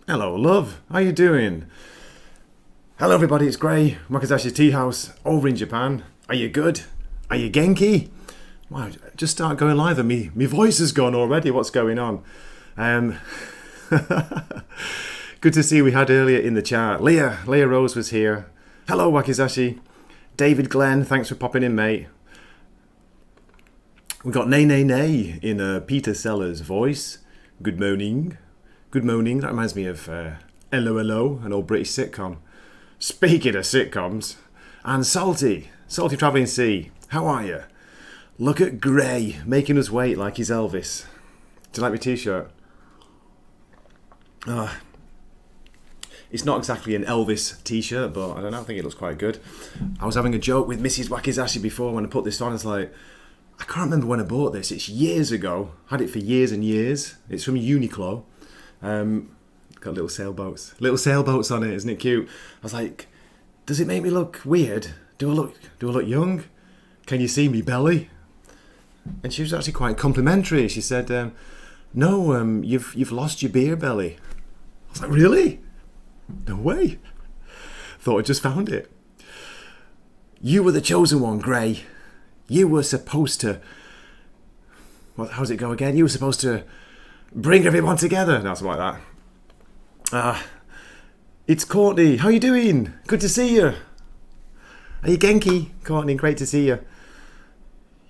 Hello, love. How you doing? Hello, everybody. It's Gray, Wakizashi Teahouse, over in Japan. Are you good? Are you genki? Wow, just start going live and me voice has gone already. What's going on? Good to see we had earlier in the chat. Leah Rose was here. Hello, Wakizashi. David Glenn, thanks for popping in, mate. We got Nay Nay Nay in Peter Sellers' voice. Good morning. Good morning. That reminds me of Hello Hello, an old British sitcom. Speaking of sitcoms, and Salty Travelling Sea, how are you? Look at Gray making us wait like he's Elvis. Do you like my t-shirt? It's not exactly an Elvis t-shirt, but I don't know, I think it looks quite good. I was having a joke with Mrs. Wakizashi before when I put this on. It's like, I can't remember when I bought this. It's years ago. Had it for years and years. It's from Uniqlo. Got little sailboats on it. Isn't it cute? I was like, does it make me look weird? Do I look young? Can you see me belly? And she was actually quite complimentary. She said, no, you've lost your beer belly. I was like, really? No way. Thought I just found it. You were the chosen one, Gray. You were supposed to... How's it go again? You were supposed to bring everyone together. No, something like that. It's Courtney. How you doing? Good to see you. Are you genki? Courtney, great to see you.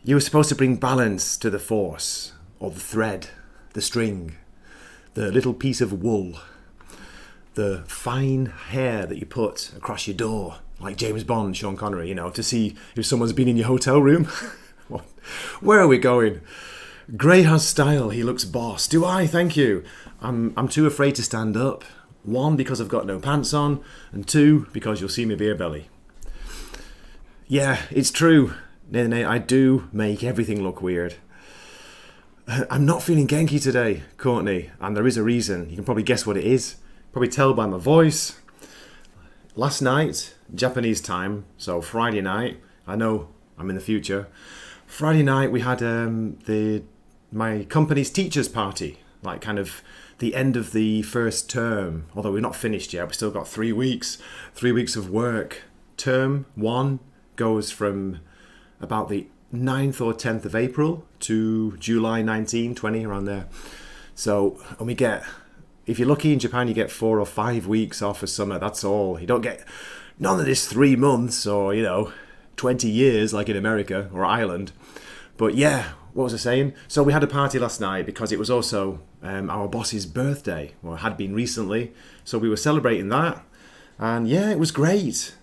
You were supposed to bring balance to the force, or the thread, the string, the little piece of wool, the fine hair that you put across your door, like James Bond, Sean Connery, you know, to see if someone's been in your hotel room. Where are we going? Gray has style. He looks boss. Do I? Thank you. I'm too afraid to stand up. 1, because I've got no pants on, and 2, because you'll see my beer belly. Yeah, it's true. I do make everything look weird. I'm not feeling genki today, Courtney, and there is a reason. You can probably guess what it is. Probably tell by my voice. Last night, Japanese time, so Friday night, I know I'm in the future. Friday night we had my company's teachers party, like kind of the end of the first term, although we're not finished yet. We've still got 3 weeks of work. Term 1 goes from about the 9th or 10th of April to July 19, 20, around there. So, and we get, if you're lucky in Japan, you get 4 or 5 weeks off for summer. That's all. You don't get none of this 3 months or, 20 years like in America or Ireland. But yeah, what was I saying? So we had a party last night because it was also our boss's birthday, or had been recently. So we were celebrating that. And yeah, it was great.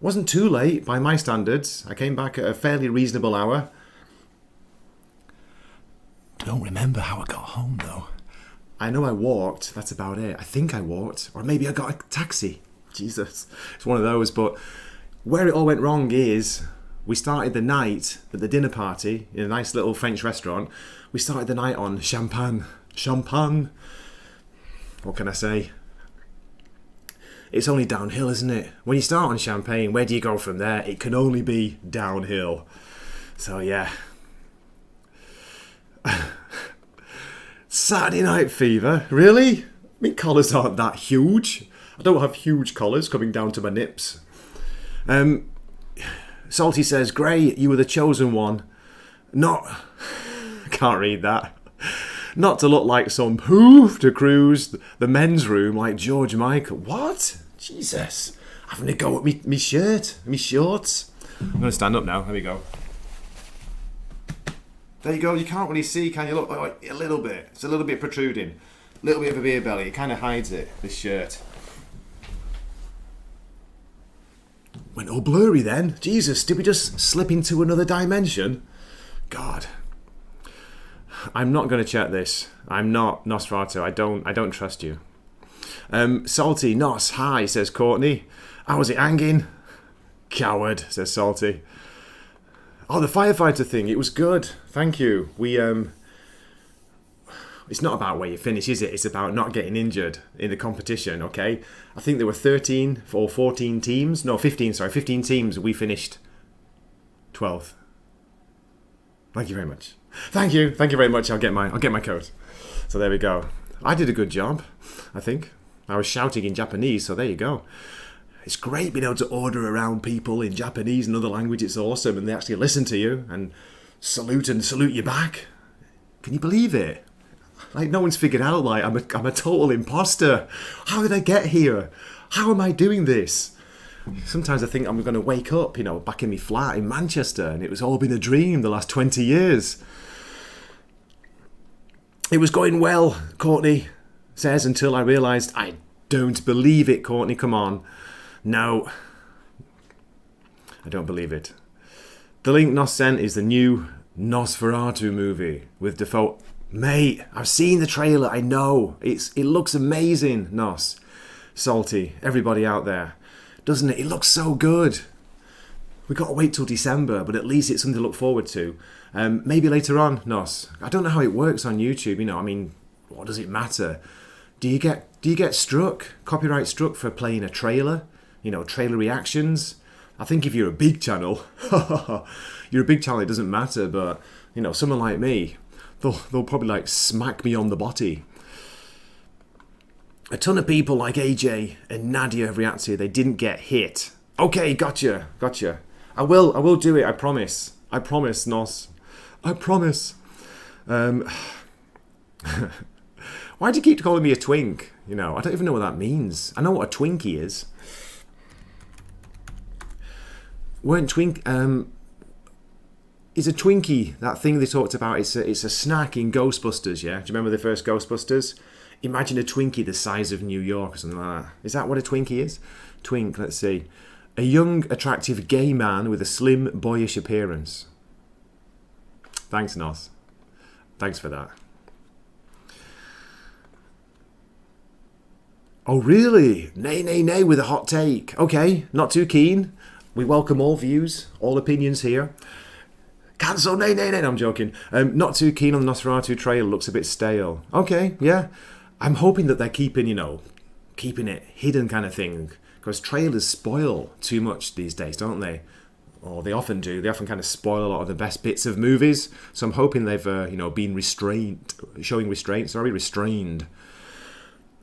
Wasn't too late by my standards. I came back at a fairly reasonable hour. Don't remember how I got home though. I know I walked, that's about it. I think I walked, or maybe I got a taxi. Jesus, it's one of those. But where it all went wrong is we started the night at the dinner party in a nice little French restaurant. We started the night on champagne. What can I say? It's only downhill, isn't it? When you start on champagne, where do you go from there? It can only be downhill. So yeah. Saturday Night Fever? Really? My collars aren't that huge. I don't have huge collars coming down to my nips. Salty says, Gray, you were the chosen one. Can't read that. Not to look like some poof to cruise the men's room like George Michael. What? Jesus. Having to go at me shirt, me shorts. I'm going to stand up now. There we go. There you go. You can't really see, can you? Look, like a little bit. It's a little bit protruding. A little bit of a beer belly. It kind of hides it, this shirt. Went all blurry then. Jesus, did we just slip into another dimension? God. I'm not going to check this. I'm not Nosferatu. I don't trust you. Salty, Nos, hi, says Courtney. How was it hanging? Coward, says Salty. Oh, the firefighter thing, it was good. Thank you. It's not about where you finish, is it? It's about not getting injured in the competition, okay? I think there were 13 or 14 teams. No, 15, sorry. 15 teams. We finished 12th. Thank you very much. Thank you very much. I'll get my coat. So there we go. I did a good job, I think. I was shouting in Japanese, so there you go. It's great being able to order around people in Japanese and other languages. It's awesome, and they actually listen to you and salute you back. Can you believe it? Like, no one's figured out, like, I'm a total imposter. How did I get here? How am I doing this? Sometimes I think I'm going to wake up, back in my flat in Manchester, and it was all been a dream the last 20 years. It was going well, Courtney says, until I realised I don't believe it, Courtney, come on. No, I don't believe it. The link Nos sent is the new Nosferatu movie with Defoe. Mate, I've seen the trailer, I know. It looks amazing, Nos. Salty, everybody out there. Doesn't it? It looks so good. We've got to wait till December, but at least it's something to look forward to. Maybe later on, Nos. I don't know how it works on YouTube, what does it matter? Do you get copyright struck for playing a trailer? Trailer reactions? I think if you're a big channel, it doesn't matter, but, someone like me, they'll probably smack me on the body. A ton of people like AJ and Nadia have reacted. They didn't get hit. Okay, gotcha. I will do it, I promise. I promise, Nos. I promise. Why do you keep calling me a twink? I don't even know what that means. I know what a Twinkie is. Is a Twinkie that thing they talked about? It's a snack in Ghostbusters, yeah? Do you remember the first Ghostbusters? Imagine a Twinkie the size of New York or something like that. Is that what a Twinkie is? Twink, let's see. A young, attractive gay man with a slim, boyish appearance. Thanks, Nos. Thanks for that. Oh, really? Nay, with a hot take. Okay, not too keen. We welcome all views, all opinions here. Cancel, nay, no, I'm joking. Not too keen on the Nosferatu trailer, looks a bit stale. Okay, yeah. I'm hoping that they're keeping it hidden kind of thing. Because trailers spoil too much these days, don't they? Or they often do. They often kind of spoil a lot of the best bits of movies. So I'm hoping they've, been restrained.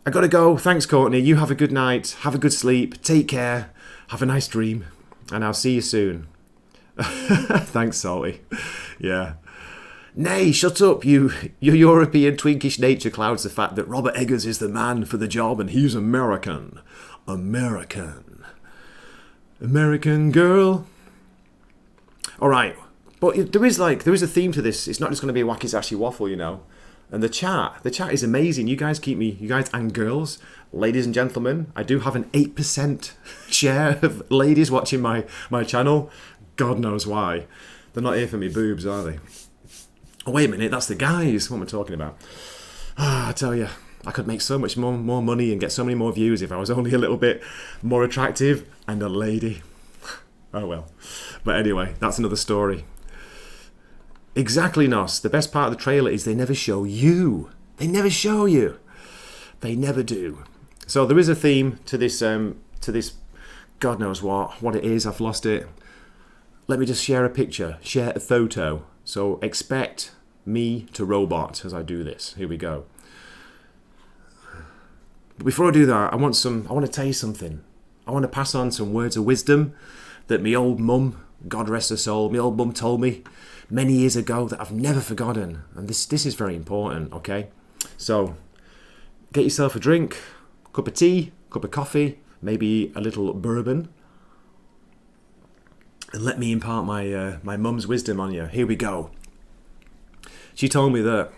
I gotta go. Thanks, Courtney. You have a good night. Have a good sleep. Take care. Have a nice dream. And I'll see you soon. Thanks, Salty. Yeah. Nay, shut up, your European twinkish nature clouds the fact that Robert Eggers is the man for the job and he's American. American girl. Alright, but there is a theme to this. It's not just going to be a Wakizashi Waffle, And the chat is amazing. You guys and girls, ladies and gentlemen, I do have an 8% share of ladies watching my channel. God knows why. They're not here for me boobs, are they? Oh, wait a minute, that's the guys. What am I talking about? I tell you, I could make so much more money and get so many more views if I was only a little bit more attractive and a lady. Oh well. But anyway, that's another story. Exactly, Nos. The best part of the trailer is they never show you. They never show you. They never do. So there is a theme to this. God knows what it is. I've lost it. Let me just share a picture. Share a photo. So expect me to robot as I do this. Here we go. But before I do that, I want to tell you something. I want to pass on some words of wisdom that my old mum, God rest her soul, my old mum told me many years ago that I've never forgotten. And this is very important, okay? So get yourself a drink, cup of tea, cup of coffee, maybe a little bourbon. And let me impart my mum's wisdom on you. Here we go. She told me that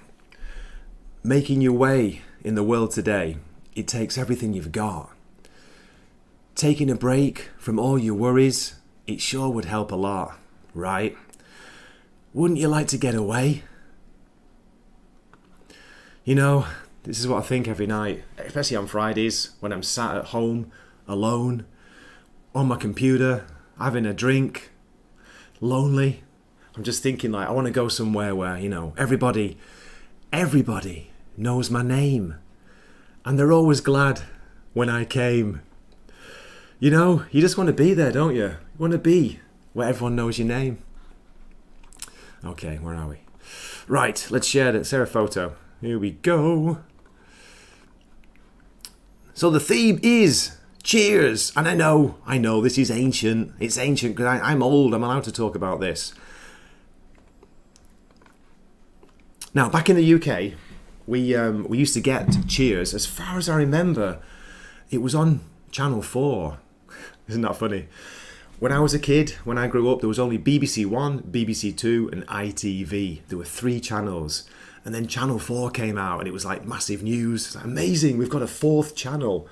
making your way in the world today, it takes everything you've got. Taking a break from all your worries, it sure would help a lot, right? Wouldn't you like to get away? This is what I think every night, especially on Fridays when I'm sat at home, alone, on my computer, having a drink, lonely. I'm just thinking I want to go somewhere where, everybody knows my name. And they're always glad when I came. You just want to be there, don't you? You want to be where everyone knows your name. Okay, where are we? Right, let's share a photo. Here we go. So the theme is Cheers. And I know, this is ancient. It's ancient because I'm old. I'm allowed to talk about this. Now, back in the UK, we used to get Cheers. As far as I remember, it was on Channel 4. Isn't that funny? When I was a kid, when I grew up, there was only BBC One, BBC Two, and ITV. There were 3 channels. And then Channel 4 came out, and it was like massive news. It's like, amazing, we've got a 4th channel.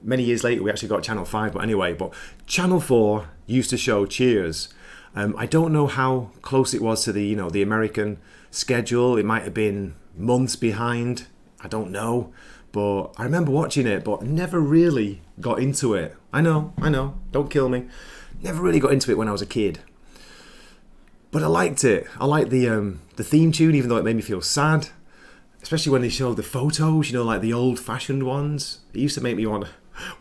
Many years later, we actually got Channel 5, but anyway. But Channel 4 used to show Cheers. I don't know how close it was to the American schedule. It might have been months behind. I don't know. But I remember watching it, but never really got into it. I know. Don't kill me. Never really got into it when I was a kid. But I liked it. I liked the theme tune, even though it made me feel sad. Especially when they showed the photos, like the old-fashioned ones. It used to make me want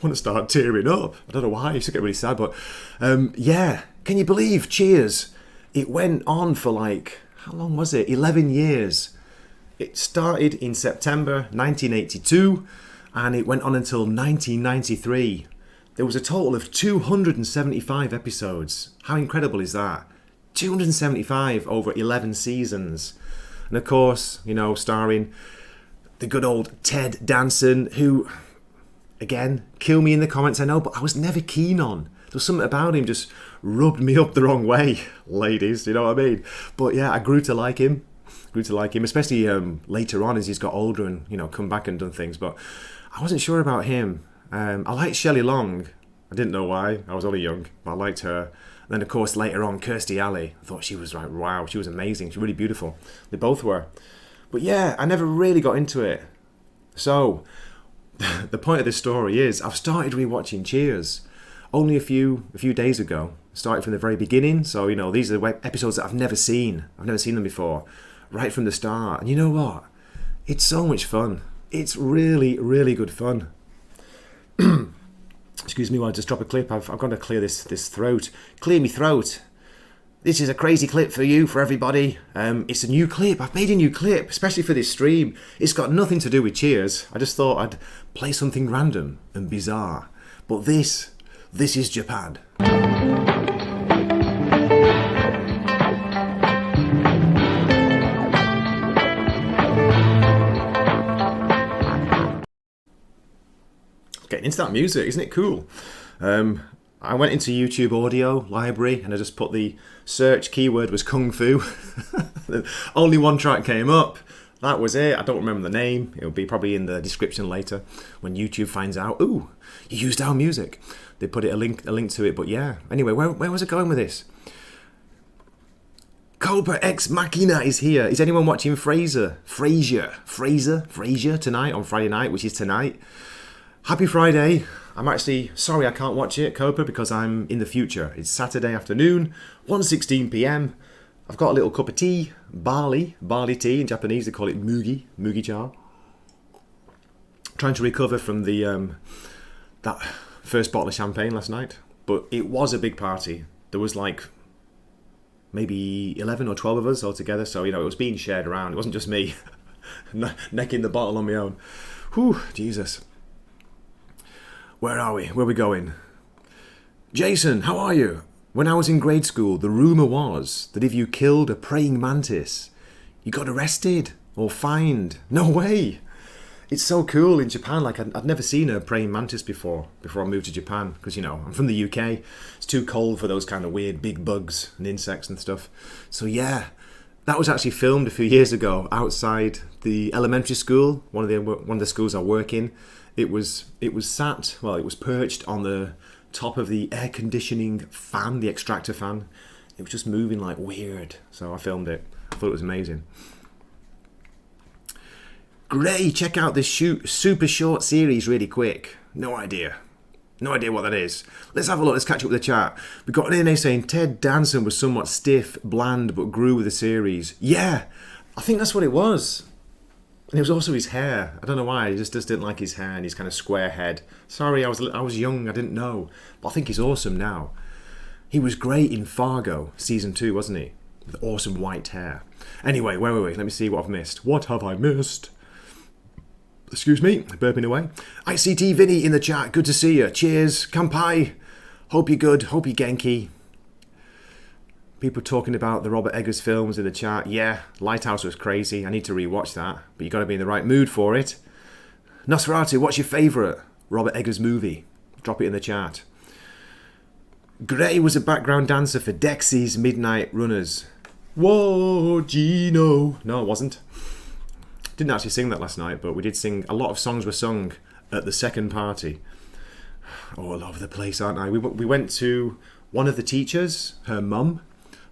to start tearing up. I don't know why. I used to get really sad. But yeah, can you believe Cheers? It went on for how long was it? 11 years. It started in September 1982 and it went on until 1993. There was a total of 275 episodes. How incredible is that? 275 over 11 seasons. And of course, starring the good old Ted Danson, who, again, kill me in the comments, I know, but I was never keen on. There was something about him just rubbed me up the wrong way, ladies, you know what I mean? But yeah, I grew to like him, especially later on as he's got older and, come back and done things. But I wasn't sure about him. I liked Shelley Long. I didn't know why. I was only young, but I liked her. And then, of course, later on, Kirstie Alley. I thought she was wow, she was amazing. She was really beautiful. They both were. But yeah, I never really got into it. So, the point of this story is I've started rewatching Cheers only a few days ago. Started from the very beginning. So, these are the episodes that I've never seen. I've never seen them before. Right from the start. And you know what? It's so much fun. It's really, really good fun. Excuse me while I just drop a clip. I've got to clear this throat. Clear me throat. This is a crazy clip for you, for everybody. It's a new clip. I've made a new clip, especially for this stream. It's got nothing to do with Cheers. I just thought I'd play something random and bizarre. But this is Japan. Getting into that music, isn't it cool? I went into YouTube audio library and I just put the search keyword was Kung Fu. Only one track came up. That was it. I don't remember the name. It'll be probably in the description later when YouTube finds out. Ooh, you used our music. They put it a link to it. But yeah. Anyway, where was I going with this? Cobra Ex Machina is here. Is anyone watching Frasier tonight on Friday night, which is tonight? Happy Friday. I'm actually sorry I can't watch it, Cobra, because I'm in the future. It's Saturday afternoon, 1:16 p.m. I've got a little cup of tea, barley tea. In Japanese they call it mugi-cha. Trying to recover from the that first bottle of champagne last night. But it was a big party. There was maybe 11 or 12 of us all together. So, it was being shared around. It wasn't just me necking the bottle on my own. Whew, Jesus. Where are we? Where are we going? Jason, how are you? When I was in grade school, the rumour was that if you killed a praying mantis, you got arrested or fined. No way! It's so cool in Japan. I'd never seen a praying mantis before I moved to Japan. Because, I'm from the UK. It's too cold for those kind of weird big bugs and insects and stuff. So yeah, that was actually filmed a few years ago outside the elementary school, one of the schools I work in. It was perched on the top of the air conditioning fan, the extractor fan. It was just moving like weird. So I filmed it. I thought it was amazing. Gray, check out this super short series really quick. No idea what that is. Let's have a look. Let's catch up with the chat. We've got an NA saying Ted Danson was somewhat stiff, bland, but grew with the series. Yeah, I think that's what it was. And it was also his hair. I don't know why. I just didn't like his hair and his kind of square head. Sorry, I was young. I didn't know. But I think he's awesome now. He was great in Fargo, season 2, wasn't he? With awesome white hair. Anyway, where were we? Let me see what I've missed. What have I missed? Excuse me, burping away. ICT Vinny in the chat, good to see you. Cheers, kampai. Hope you're good, hope you're genki. People talking about the Robert Eggers films in the chat. Yeah, Lighthouse was crazy. I need to rewatch that, but you got to be in the right mood for it. Nosferatu, what's your favourite Robert Eggers movie? Drop it in the chat. Gray was a background dancer for Dexy's Midnight Runners. Whoa, Gino. No, it wasn't. Didn't actually sing that last night, but we did sing. A lot of songs were sung at the second party. All over the place, aren't I? We went to one of the teachers, her mum.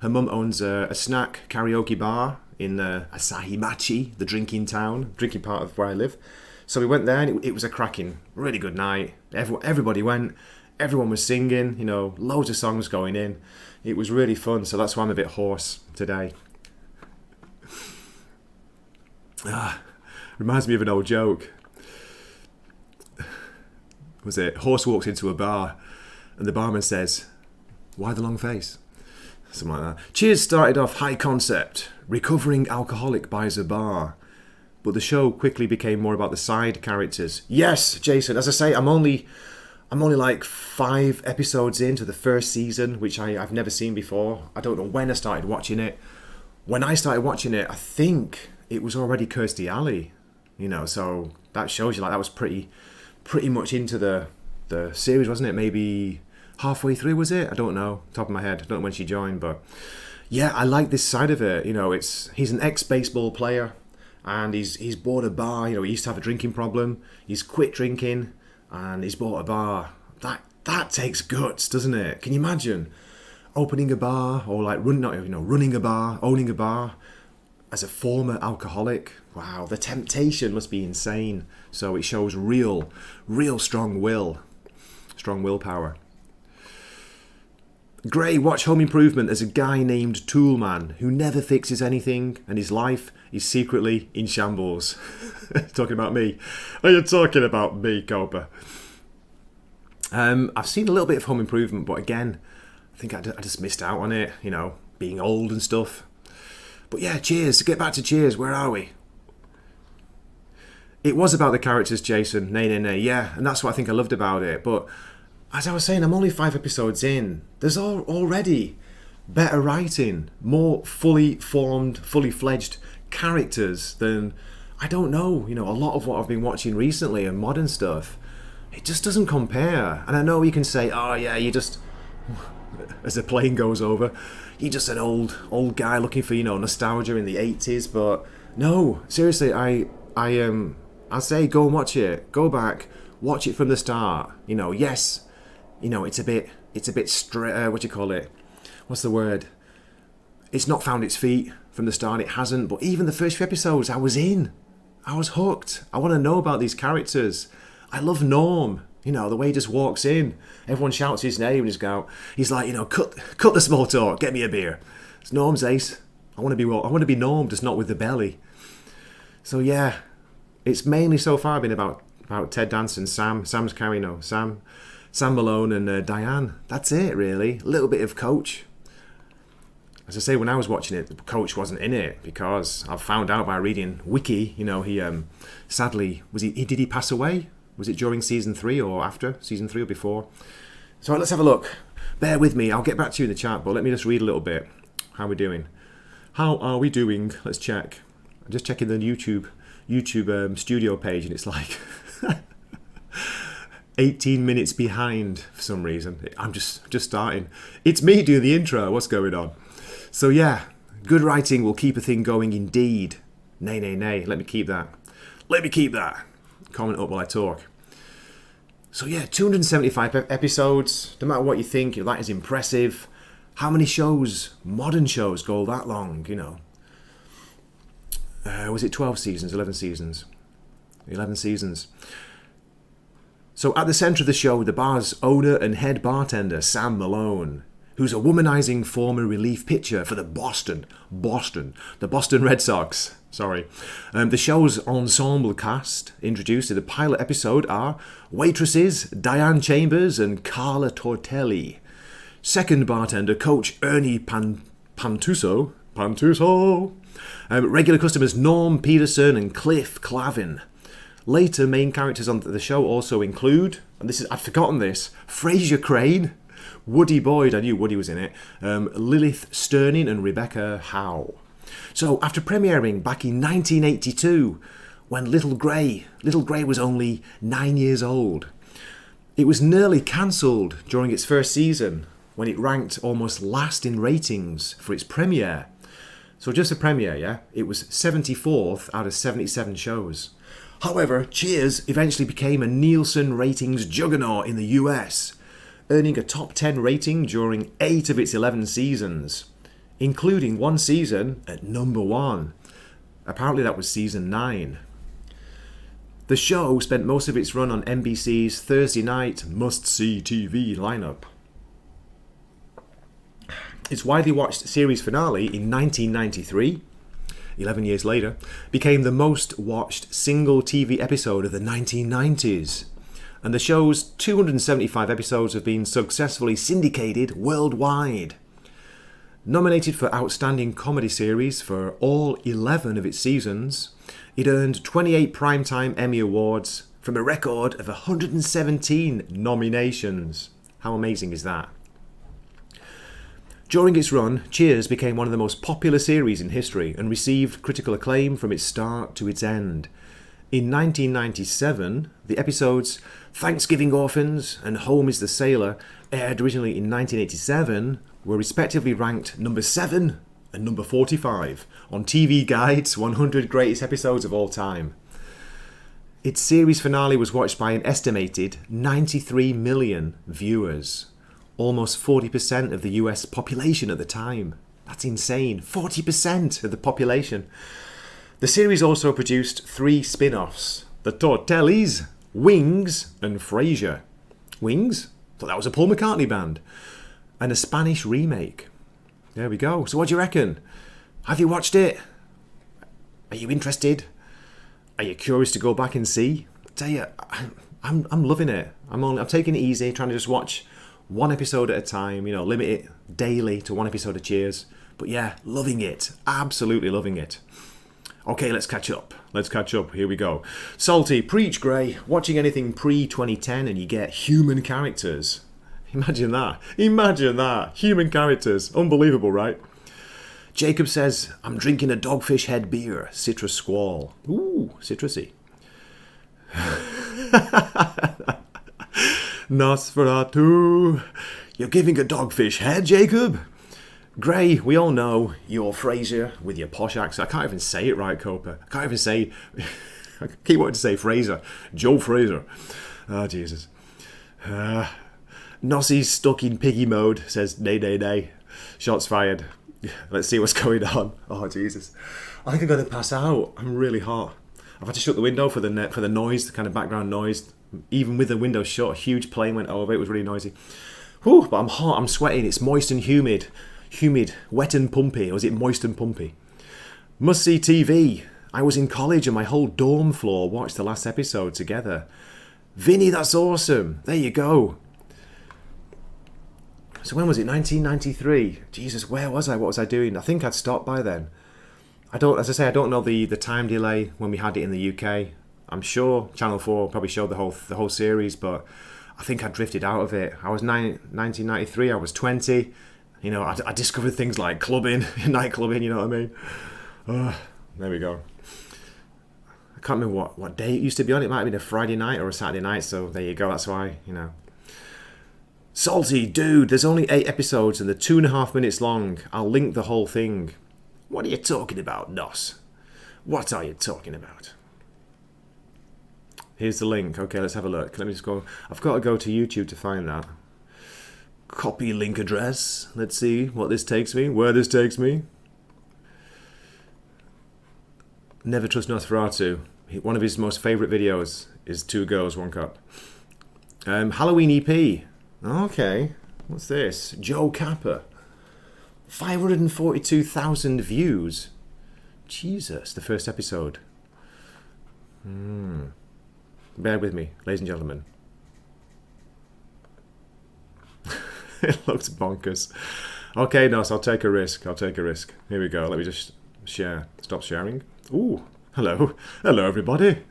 Her mum owns a snack karaoke bar in Asahimachi, the drinking part of where I live. So we went there, and it was a cracking, really good night. Everybody went. Everyone was singing, loads of songs going in. It was really fun, so that's why I'm a bit hoarse today. Reminds me of an old joke. Was it? Horse walks into a bar and the barman says, "Why the long face?" Something like that. Cheers started off high concept. Recovering alcoholic buys a bar. But the show quickly became more about the side characters. Yes, Jason, as I say, I'm only like 5 episodes into the first season, which I've never seen before. I don't know when I started watching it. When I started watching it, I think it was already Kirstie Alley, so that shows you that was pretty much into the series, wasn't it? Maybe halfway through, was it? I don't know, top of my head. I don't know when she joined, but yeah, I like this side of it. He's an ex-baseball player, and he's bought a bar. He used to have a drinking problem. He's quit drinking, and he's bought a bar. That takes guts, doesn't it? Can you imagine opening a bar, or running a bar, owning a bar as a former alcoholic? Wow, the temptation must be insane. So it shows real strong willpower. Gray, watch Home Improvement as a guy named Toolman who never fixes anything and his life is secretly in shambles. Talking about me. Are you talking about me, Copa? I've seen a little bit of Home Improvement, but again, I think I just missed out on it, being old and stuff. But yeah, Cheers. To get back to Cheers, where are we? It was about the characters, Jason. Nay. Yeah, and that's what I think I loved about it. But as I was saying, I'm only 5 episodes in. There's already better writing, more fully formed, fully fledged characters than, I don't know, a lot of what I've been watching recently and modern stuff. It just doesn't compare. And I know you can say, oh yeah, you just, as the plane goes over, you're just an old guy looking for, nostalgia in the 80s. But no, seriously, I'll say go and watch it. Go back, watch it from the start. Yes, it's a bit what do you call it? What's the word? It's not found its feet from the start. It hasn't. But even the first few episodes, I was in. I was hooked. I want to know about these characters. I love Norm. The way he just walks in. Everyone shouts his name and he's like, cut the small talk. Get me a beer. It's Norm's ace. I want to be Norm, just not with the belly. So yeah, it's mainly so far been about Ted Danson, Sam's Carino, Sam Malone and Diane. That's it, really. A little bit of Coach. As I say, when I was watching it, the Coach wasn't in it because I've found out by reading Wiki. He sadly did he pass away? Was it during season 3 or after season 3 or before? So let's have a look. Bear with me. I'll get back to you in the chat, but let me just read a little bit. How are we doing? How are we doing? Let's check. I'm just checking the YouTube studio page, and it's like 18 minutes behind for some reason. I'm just starting. It's me doing the intro. What's going on? So yeah, good writing will keep a thing going indeed. Nay. Let me keep that. Comment up while I talk. So yeah, 275 episodes. No matter what you think, that is impressive. How many shows, modern shows, go that long? Was it 12 seasons, 11 seasons? 11 seasons. So at the centre of the show, the bar's owner and head bartender, Sam Malone, who's a womanizing former relief pitcher for the Boston Red Sox. Sorry. The show's ensemble cast, introduced in the pilot episode, are waitresses Diane Chambers and Carla Tortelli. Second bartender, Coach Ernie Pantuso. Regular customers Norm Peterson and Cliff Clavin. Later main characters on the show also include, and I'd forgotten this, Fraser Crane, Woody Boyd, I knew Woody was in it, Lilith Sterning and Rebecca Howe. So after premiering back in 1982, when Little Grey was only 9 years old, it was nearly cancelled during its first season when it ranked almost last in ratings for its premiere. So just a premiere, yeah? It was 74th out of 77 shows. However, Cheers eventually became a Nielsen ratings juggernaut in the US, earning a top 10 rating during 8 of its 11 seasons, including one season at number 1. Apparently that was season 9. The show spent most of its run on NBC's Thursday night must-see TV lineup. Its widely watched series finale in 1993, 11 years later, became the most watched single TV episode of the 1990s. And the show's 275 episodes have been successfully syndicated worldwide. Nominated for Outstanding Comedy Series for all 11 of its seasons, it earned 28 Primetime Emmy Awards from a record of 117 nominations. How amazing is that? During its run, Cheers became one of the most popular series in history and received critical acclaim from its start to its end. In 1997, the episodes Thanksgiving Orphans and Home is the Sailor, aired originally in 1987, were respectively ranked number 7 and number 45 on TV Guide's 100 Greatest Episodes of All Time. Its series finale was watched by an estimated 93 million viewers, almost 40% of the US population at the time. That's insane. 40% of the population. The series also produced 3 spin-offs: The Tortellis, Wings, and Frasier. Wings? Thought that was a Paul McCartney band. And a Spanish remake. There we go. So what do you reckon? Have you watched it? Are you interested? Are you curious to go back and see? I tell you, I'm loving it. I'm taking it easy, trying to just watch one episode at a time, limit it daily to one episode of Cheers. But yeah, loving it. Absolutely loving it. Okay, let's catch up. Here we go. Salty, preach, Gray. Watching anything pre-2010 and you get human characters. Imagine that. Human characters. Unbelievable, right? Jacob says, I'm drinking a Dogfish Head beer. Citrus Squall. Ooh, citrusy. Nosferatu. You're giving a Dogfish Head, Jacob? Gray, we all know you're Fraser with your posh accent. I can't even say it right, Copa. I can't even say... I keep wanting to say Fraser. Joe Fraser. Oh, Jesus. Nossie's stuck in piggy mode, says nay. Shots fired. Let's see what's going on. Oh, Jesus. I think I'm going to pass out. I'm really hot. I've had to shut the window for the noise, the kind of background noise. Even with the window shut, a huge plane went over. It was really noisy. Whew, but I'm hot. I'm sweating. It's moist and humid. Wet and pumpy. Or is it moist and pumpy? Must see TV. I was in college and my whole dorm floor watched the last episode together. Vinny, that's awesome. There you go. So when was it? 1993. Jesus, where was I? What was I doing? I think I'd stopped by then. I don't know the time delay when we had it in the UK. I'm sure Channel 4 probably showed the whole series, but I think I drifted out of it. I was 1993. I was 20. I discovered things like clubbing, night clubbing. You know what I mean? There we go. I can't remember what day it used to be on. It might have been a Friday night or a Saturday night. So there you go. That's why. Salty, dude, there's only 8 episodes and they're 2.5 minutes long. I'll link the whole thing. What are you talking about, Nos? What are you talking about? Here's the link. Okay, let's have a look. Let me just go. I've got to go to YouTube to find that. Copy link address. Let's see what this takes me. Where this takes me. Never trust Nosferatu. One of his most favourite videos is 2 Girls, 1 Cup. Halloween EP. Okay. What's this? Joe Capper. 542,000 views. Jesus, the first episode. Bear with me, ladies and gentlemen. It looks bonkers. Okay, Nos, I'll take a risk. Here we go. Let me just share. Stop sharing. Ooh, hello. Hello, everybody.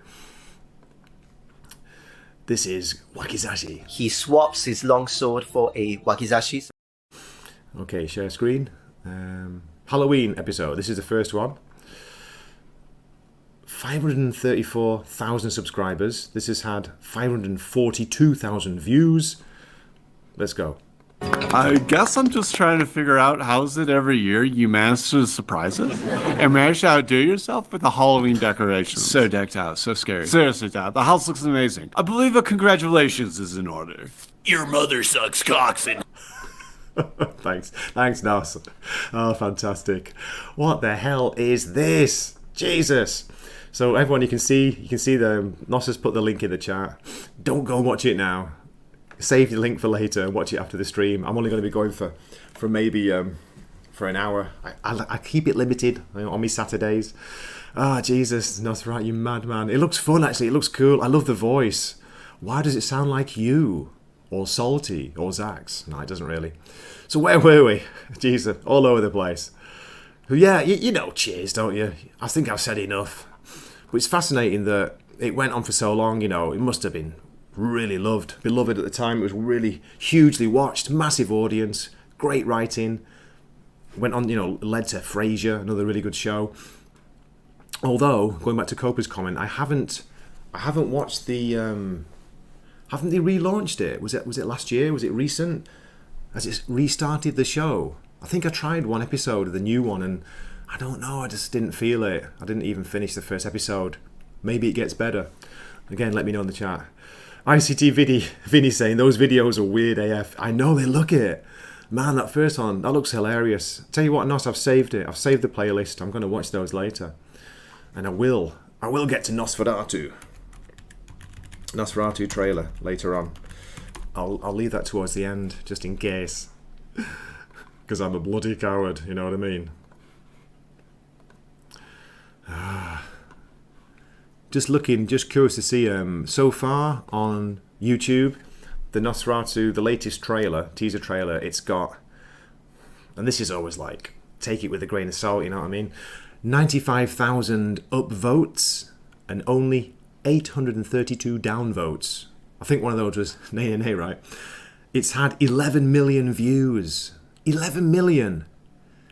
This is Wakizashi. He swaps his longsword for a Wakizashi. Okay, share screen. Halloween episode. This is the first one. 534,000 subscribers. This has had 542,000 views. Let's go. I guess I'm just trying to figure out how is it every year you manage to surprise us and manage to outdo yourself with the Halloween decorations. So decked out, so scary. Seriously, Dad, the house looks amazing. I believe a congratulations is in order. Your mother sucks cocks and... Thanks, Nos. Oh, fantastic. What the hell is this? Jesus. So everyone, you can see the Nos has put the link in the chat. Don't go and watch it now. Save the link for later and watch it after the stream. I'm only going to be going for maybe for an hour. I keep it limited on me Saturdays. Ah, Jesus, Nosferatu, you madman. It looks fun, actually. It looks cool. I love the voice. Why does it sound like you? Or Salty? Or Zax? No, it doesn't really. So where were we? Jesus, all over the place. Yeah, you know Cheers, don't you? I think I've said enough. But it's fascinating that it went on for so long, you know. It must have been really beloved at the time. It was really hugely watched, massive audience, great writing. Went on, you know, led to Frasier, another really good show. Although, going back to Copa's comment, I haven't watched the haven't they relaunched it? Was it last year? Was it recent? Has it restarted the show? I think I tried one episode of the new one and I don't know, I just didn't feel it. I didn't even finish the first episode. Maybe it gets better. Again, let me know in the chat. ICT Vinny saying, those videos are weird AF. I know, they look it. Man, that first one, that looks hilarious. Tell you what, Nos, I've saved it. I've saved the playlist. I'm going to watch those later. And I will get to Nosferatu trailer later on. I'll leave that towards the end, just in case. Because I'm a bloody coward, you know what I mean? Just curious to see, so far on YouTube, the Nosferatu, the latest teaser trailer, it's got, and this is always like, take it with a grain of salt, you know what I mean? 95,000 upvotes and only 832 downvotes. I think one of those was nay, right? It's had 11 million views. 11 million!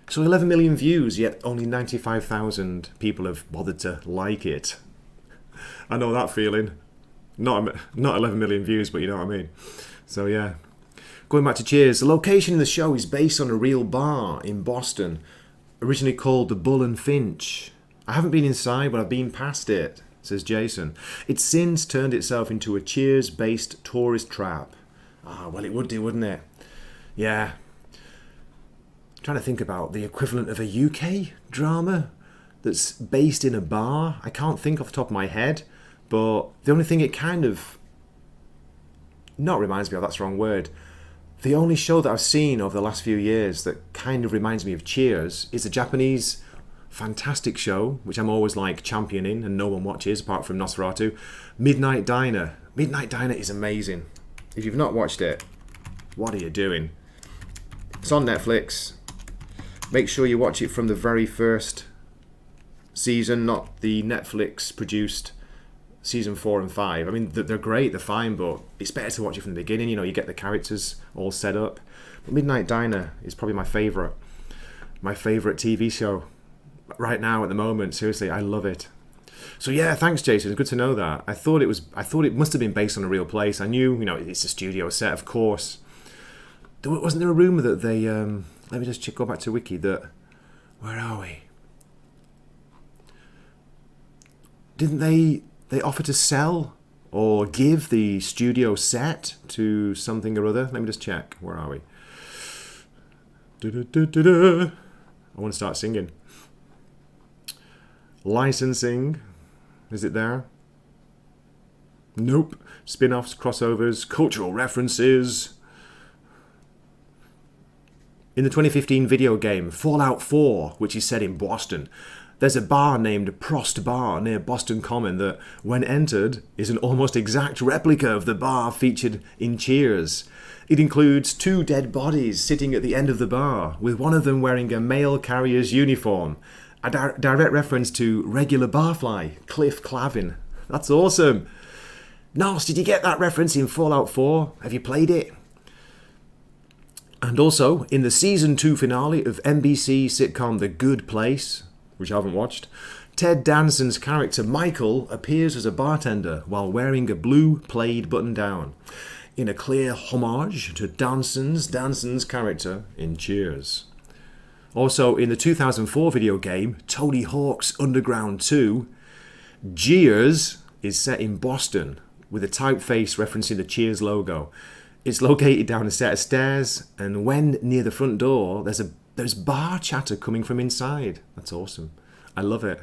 So 11 million views, yet only 95,000 people have bothered to like it. I know that feeling. Not 11 million views, but you know what I mean. So yeah. Going back to Cheers, the location in the show is based on a real bar in Boston, originally called the Bull and Finch. I haven't been inside, but I've been past it, says Jason. It's since turned itself into a Cheers-based tourist trap. Ah, well, it would do, wouldn't it? Yeah. Trying to think about the equivalent of a UK drama that's based in a bar. I can't think off the top of my head, but the only thing it kind of not reminds me of, that's the wrong word. The only show that I've seen over the last few years that kind of reminds me of Cheers is a Japanese fantastic show, which I'm always like championing and no one watches apart from Nosferatu, Midnight Diner. Midnight Diner is amazing. If you've not watched it, what are you doing? It's on Netflix. Make sure you watch it from the very first season, not the Netflix produced season 4 and 5. I mean, they're great, they're fine, but it's better to watch it from the beginning. You know, you get the characters all set up. But Midnight Diner is probably my favourite TV show right now at the moment. Seriously, I love it. So yeah, thanks, Jason. It's good to know that. I thought it must have been based on a real place. I knew, you know, it's a studio set, of course. Wasn't there a rumour that they let me just go back to Wiki, that, where are we? Didn't they offer to sell or give the studio set to something or other? Let me just check. Where are we? I want to start singing. Licensing. Is it there? Nope. Spin-offs, crossovers, cultural references. In the 2015 video game Fallout 4, which is set in Boston, there's a bar named Prost Bar near Boston Common that, when entered, is an almost exact replica of the bar featured in Cheers. It includes 2 dead bodies sitting at the end of the bar, with one of them wearing a mail carrier's uniform. A direct reference to regular barfly, Cliff Clavin. That's awesome. Nos, did you get that reference in Fallout 4? Have you played it? And also, in the Season 2 finale of NBC sitcom The Good Place, which I haven't watched, Ted Danson's character Michael appears as a bartender while wearing a blue plaid button-down, in a clear homage to Danson's character in Cheers. Also, in the 2004 video game Tony Hawk's Underground 2, Cheers is set in Boston, with a typeface referencing the Cheers logo. It's located down a set of stairs, and when near the front door, there's bar chatter coming from inside. That's awesome. I love it.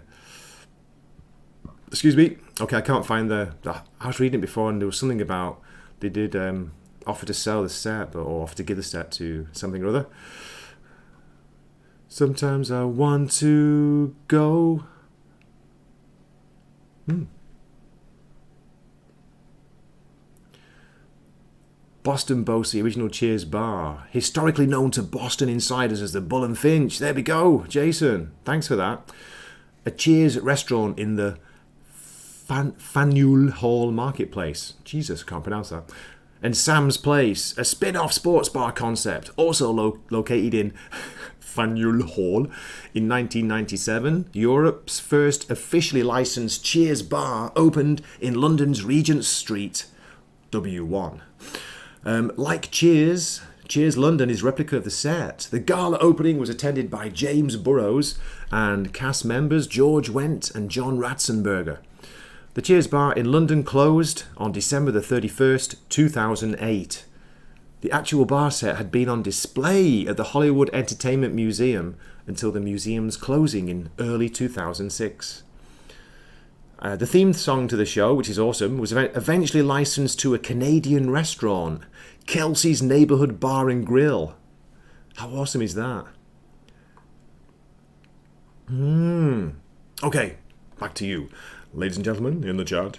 Excuse me. Okay, I can't find the I was reading it before, and there was something about they did offer to sell the set, or offer to give the set to something or other. Sometimes I want to go. Boston boasts the original Cheers bar, historically known to Boston insiders as the Bull and Finch. There we go, Jason. Thanks for that. A Cheers restaurant in the Faneuil Hall Marketplace. Jesus, I can't pronounce that. And Sam's Place, a spin-off sports bar concept, also located in Faneuil Hall. In 1997, Europe's first officially licensed Cheers bar opened in London's Regent Street, W1. Like Cheers London is replica of the set. The gala opening was attended by James Burrows and cast members George Wendt and John Ratzenberger. The Cheers bar in London closed on December the 31st, 2008. The actual bar set had been on display at the Hollywood Entertainment Museum until the museum's closing in early 2006. The theme song to the show, which is awesome, was eventually licensed to a Canadian restaurant, Kelsey's Neighbourhood Bar and Grill. How awesome is that? Okay, back to you, ladies and gentlemen in the chat.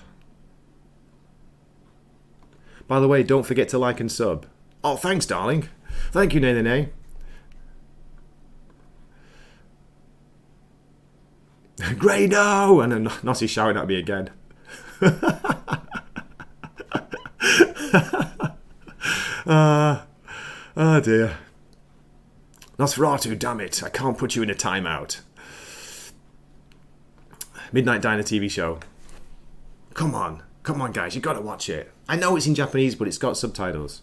By the way, don't forget to like and sub. Oh, thanks, darling. Thank you, Nay. Grey, no! And then Nossie's shouting at me again. Oh dear. Nosferatu, damn it. I can't put you in a timeout. Midnight Diner TV show. Come on guys, you gotta watch it. I know it's in Japanese, but it's got subtitles.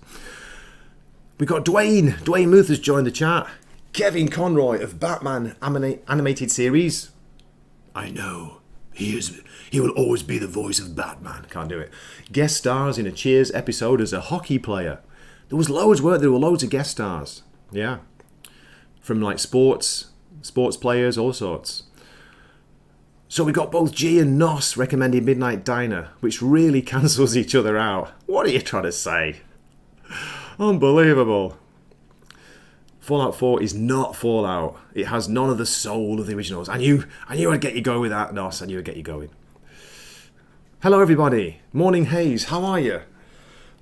We got Dwayne Muth has joined the chat. Kevin Conroy of Batman animated series. I know. He will always be the voice of Batman. Can't do it. Guest stars in a Cheers episode as a hockey player. There were loads of guest stars. Yeah. From like sports players, all sorts. So we got both G and Nos recommending Midnight Diner, which really cancels each other out. What are you trying to say? Unbelievable. Fallout 4 is not Fallout. It has none of the soul of the originals. I knew I'd get you going with that, Nos. I knew I'd get you going. Hello, everybody. Morning Haze. How are you?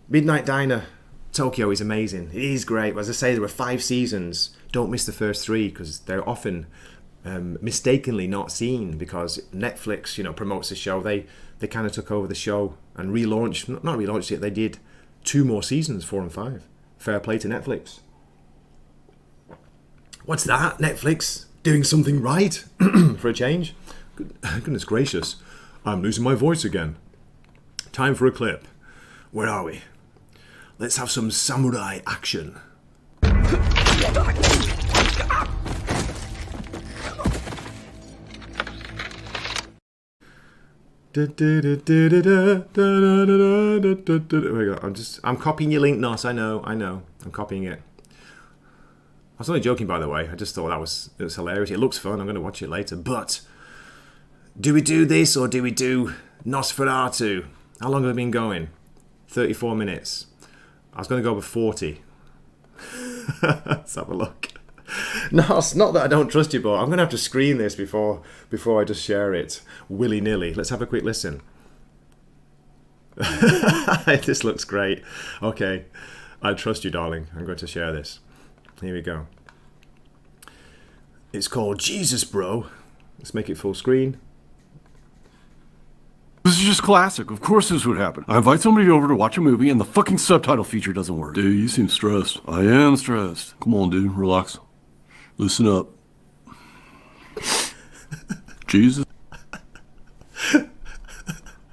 Midnight Diner Tokyo is amazing. It is great. As I say, there were 5 seasons. Don't miss the first 3 because they're often mistakenly not seen because Netflix, promotes the show. They kind of took over the show and not relaunched it. They did 2 more seasons, 4 and 5. Fair play to Netflix. What's that? Netflix doing something right for a change? Goodness gracious. I'm losing my voice again. Time for a clip. Where are we? Let's have some samurai action. There we go. I'm copying your link, Nos. I know. I'm copying it. I was only joking, by the way. I just thought it was hilarious. It looks fun. I'm going to watch it later. But do we do this or do we do Nosferatu? How long have we been going? 34 minutes. I was going to go with 40. Let's have a look. No, it's not that I don't trust you, but I'm going to have to screen this before I just share it willy-nilly. Let's have a quick listen. This looks great. Okay, I trust you, darling. I'm going to share this. Here we go. It's called Jesus, Bro. Let's make it full screen. This is just classic. Of course this would happen. I invite somebody over to watch a movie and the fucking subtitle feature doesn't work. Dude, you seem stressed. I am stressed. Come on, dude. Relax. Listen up. Jesus.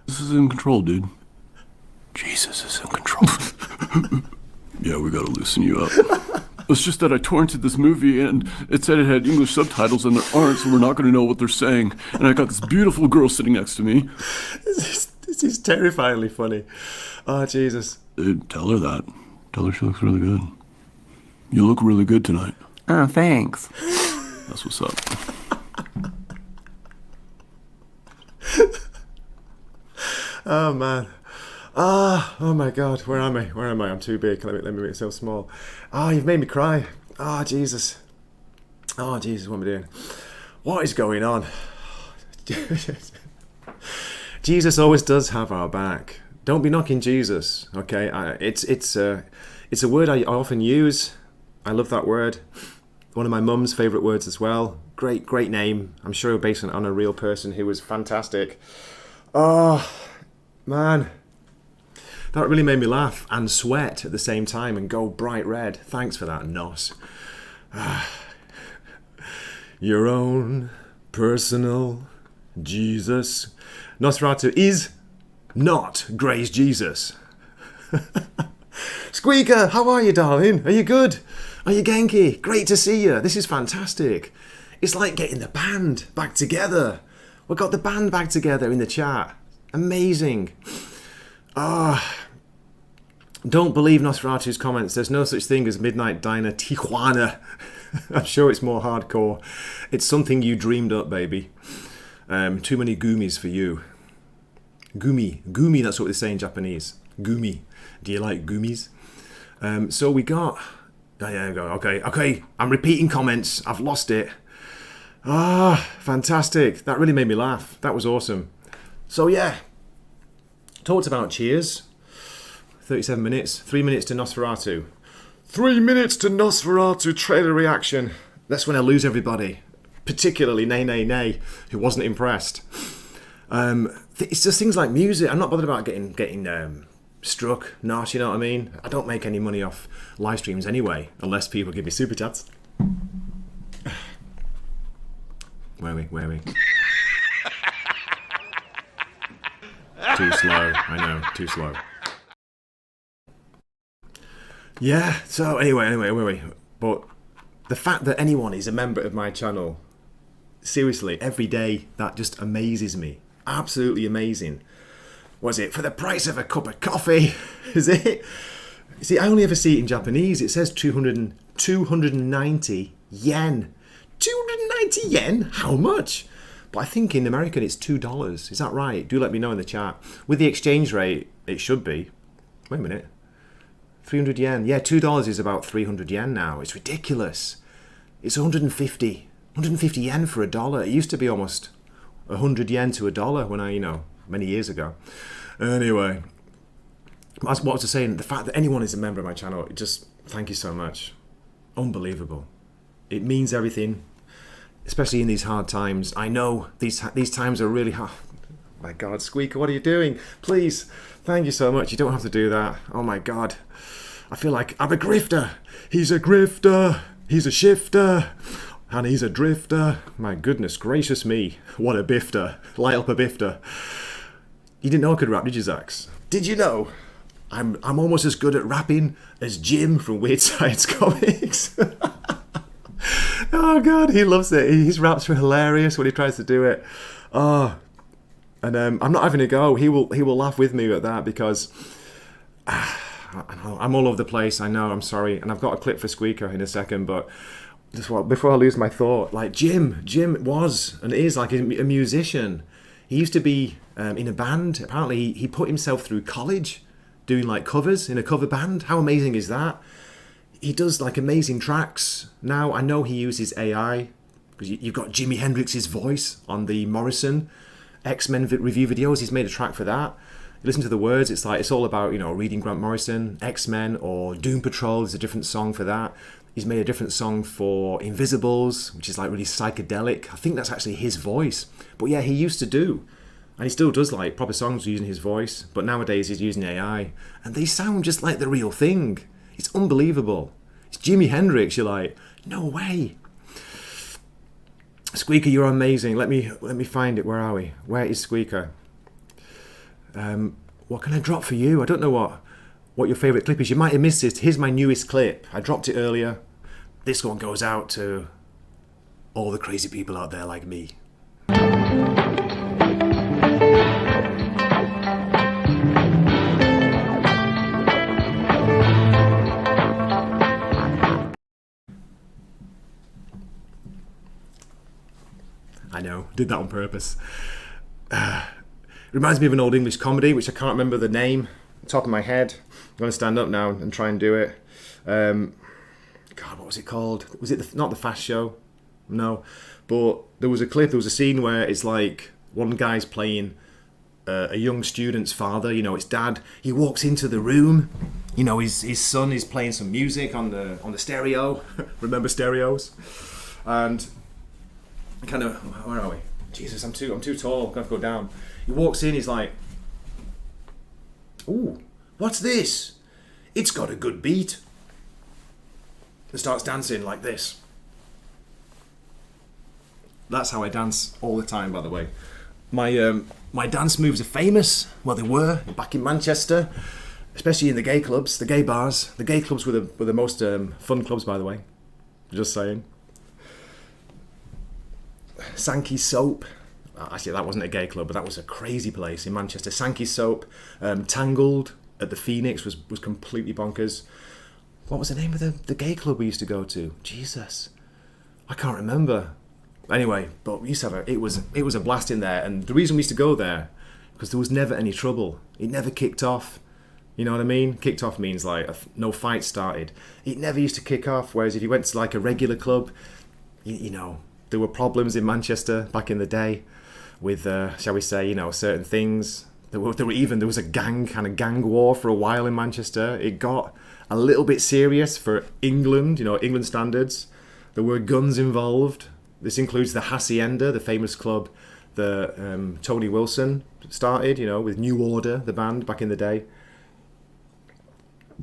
This is in control, dude. Jesus is in control. Yeah, we gotta loosen you up. It's just that I torrented this movie and it said it had English subtitles and there aren't, so we're not gonna know what they're saying. And I got this beautiful girl sitting next to me. This is terrifyingly funny. Oh, Jesus. Dude, tell her that. Tell her she looks really good. You look really good tonight. Oh, thanks. That's what's up. Oh, man. Oh my God, where am I? Where am I? I'm too big. Let me make myself small. Oh, you've made me cry. Oh, Jesus. Oh, Jesus, what am I doing? What is going on? Jesus always does have our back. Don't be knocking Jesus, okay? It's a word I often use. I love that word. One of my mum's favourite words as well. Great name. I'm sure based on a real person who was fantastic. Oh, man. That really made me laugh and sweat at the same time and go bright red. Thanks for that, Nos. Your own personal Jesus. Nosferatu is not Grey's Jesus. Squeaker, how are you, darling? Are you good? Are you Genki? Great to see you. This is fantastic. It's like getting the band back together. We've got the band back together in the chat. Amazing. Don't believe Nosferatu's comments. There's no such thing as Midnight Diner Tijuana. I'm sure it's more hardcore. It's something you dreamed up, baby. Too many goomies for you. Gumi, that's what they say in Japanese. Gumi. Do you like goomies? So we got... Oh, yeah, go. Okay. I'm repeating comments. I've lost it. Fantastic. That really made me laugh. That was awesome. So yeah, talked about Cheers. 37 minutes. 3 minutes to Nosferatu. 3 minutes to Nosferatu trailer reaction. That's when I lose everybody. Particularly Nay, who wasn't impressed. It's just things like music. I'm not bothered about getting struck. Not, you know what I mean? I don't make any money off live streams anyway, unless people give me super chats. Where are we? Too slow. I know, too slow. Yeah, so anyway. But the fact that anyone is a member of my channel, seriously, every day, that just amazes me. Absolutely amazing. Was it for the price of a cup of coffee? Is it? See, I only ever see it in Japanese. It says 290 yen. 290 yen? How much? But I think in American it's $2. Is that right? Do let me know in the chat. With the exchange rate, it should be. Wait a minute. 300 yen. Yeah, $2 is about 300 yen now. It's ridiculous. It's 150 yen for $1. It used to be almost 100 yen to $1 when I, many years ago. Anyway, that's what I was saying. The fact that anyone is a member of my channel, thank you so much. Unbelievable. It means everything, especially in these hard times. I know these times are really hard. My God, Squeaker, what are you doing? Please, thank you so much. You don't have to do that. Oh my God. I feel like I'm a grifter. He's a grifter. He's a shifter. And he's a drifter. My goodness gracious me. What a bifter. Light up a bifter. You didn't know I could rap, did you, Zax? Did you know I'm almost as good at rapping as Jim from Weird Science Comics? Oh God, he loves it. His raps are hilarious when he tries to do it. Oh, and I'm not having a go. He will laugh with me at that because I'm all over the place. I know. I'm sorry, and I've got a clip for Squeaker in a second, but just before I lose my thought, like Jim was and is like a musician. He used to be in a band. Apparently, he put himself through college doing like covers in a cover band. How amazing is that? He does like amazing tracks. Now, I know he uses AI because you've got Jimi Hendrix's voice on the Morrison X-Men review videos. He's made a track for that. You listen to the words, it's all about, reading Grant Morrison, X-Men, or Doom Patrol is a different song for that. He's made a different song for Invisibles, which is like really psychedelic. I think that's actually his voice. But yeah, he used to do And he still does like proper songs using his voice, but nowadays he's using AI. And they sound just like the real thing. It's unbelievable. It's Jimi Hendrix, you're like, no way. Squeaker, you're amazing. Let me find it. Where are we? Where is Squeaker? What can I drop for you? I don't know what your favourite clip is. You might have missed it. Here's my newest clip. I dropped it earlier. This one goes out to all the crazy people out there like me. I know, did that on purpose. Reminds me of an old English comedy, which I can't remember the name, top of my head. I'm going to stand up now and try and do it. God, what was it called? Was it not The Fast Show? No. But there was a clip, there was a scene where it's like one guy's playing a young student's father, you know, his dad. He walks into the room, you know, his son is playing some music on the stereo. Remember stereos? And kind of, where are we? Jesus, I'm too tall. I'm gonna have to go down. He walks in. He's like, "Ooh, what's this? It's got a good beat." And starts dancing like this. That's how I dance all the time, by the way. My dance moves are famous. Well, they were back in Manchester, especially in the gay clubs, the gay bars. The gay clubs were the most fun clubs, by the way. Just saying. Sankey Soap. Actually, that wasn't a gay club, but that was a crazy place in Manchester. Sankey Soap. Tangled at the Phoenix was completely bonkers. What was the name of the gay club we used to go to? Jesus, I can't remember. Anyway, but we used to have it was a blast in there, and the reason we used to go there because there was never any trouble. It never kicked off. You know what I mean? Kicked off means like no fight started. It never used to kick off. Whereas if you went to like a regular club, you know, there were problems in Manchester back in the day with, shall we say, you know, certain things. There was a gang war for a while in Manchester. It got a little bit serious for England, you know, England standards. There were guns involved. This includes the Hacienda, the famous club that Tony Wilson started, you know, with New Order, the band back in the day.